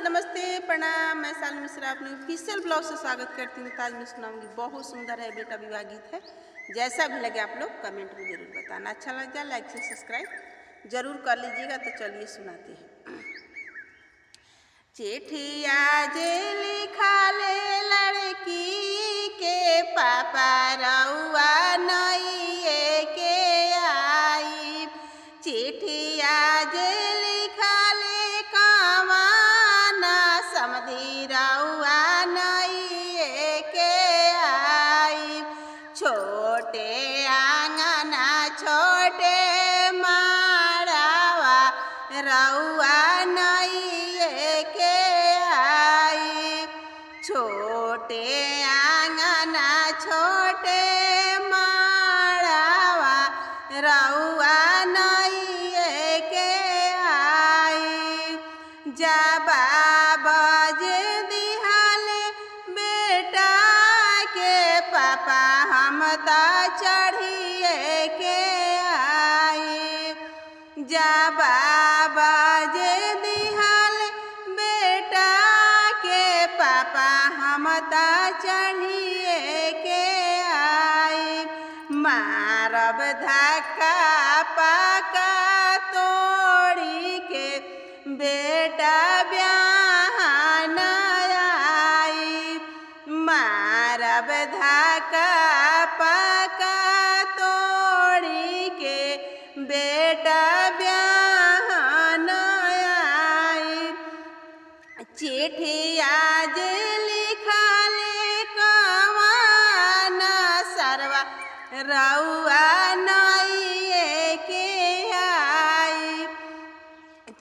नमस्ते, प्रणाम। मैं साल मिश्रा अपने ऑफिशियल ब्लॉग से स्वागत करती हूँ। आज मैं सुनाऊंगी, बहुत सुंदर है, बेटा विवाह गीत है। जैसा भी लगे आप लोग कमेंट में जरूर बताना। अच्छा लग जाए लाइक से सब्सक्राइब जरूर कर लीजिएगा। तो चलिए सुनाते हैं। चिट्ठिया जे लिखा ले लड़की के पापा रउआ नइए के आई। चिट्ठिया जे लिखा ले कवाना समधी रउआ नइए के आई। छोटे आंगना छोटे मारावा रउआ नइए के आई। छोटे आंगना छोटे मारावा रउआ नइए के आई। जबा बजे दिहाले बेटा के पापा हम त चढ़िए के आई। जबा बजे दिहाले बेटा के पापा हम त चढ़िए के आई। मारब धक्का पाका तोड़ी के बेटा ब्याह न आई। मारब धक्का पाका तोड़ी के बेटा ब्याह न आई। चिट्ठिया जे लिखा ले कवाना सरवा रउआ नइए के आई।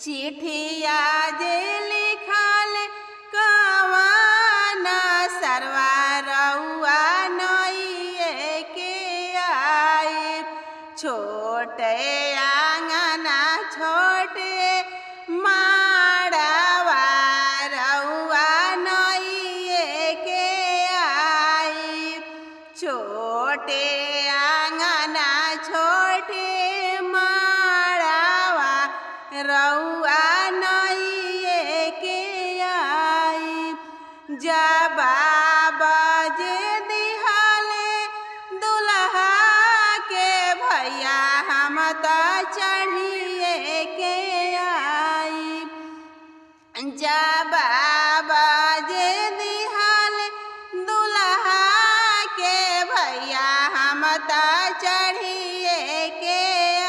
चिट्ठिया जे लिखा ले कवाना सरवा रउआ नइए के आई। छोटे आंगना छोटे माड़वा रउआ नइए के आई। छोटे आंगना छोटे माड़वा रउआ नइए के आई। जबा बजे दिहाले दुल्हा के भैया हम त चढ़िए के आई। जबा बजे दिहाले दुल्हा के भैया हम त चढ़िए के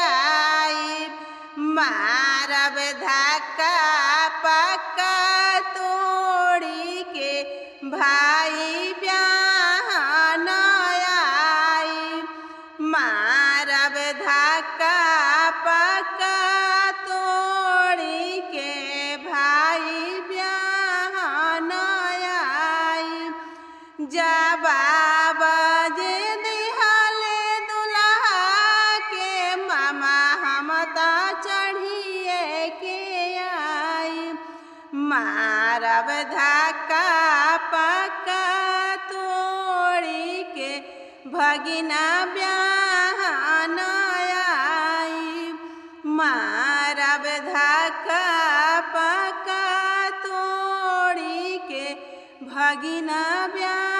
आई। मारब धक्का पक्का तोड़ी के भाई ब्याह न आई। मारब धक्का पक्का तोड़ी के भाई ब्याह न आई। जबा बजे दिहाले दुल्हा के मामा हम त चढ़िए के आई। मारब धक्का पक्का तोड़ी के भगिना ब्याह न आई। मारब धक्का पक्का तोड़ी के भगिना ब्याह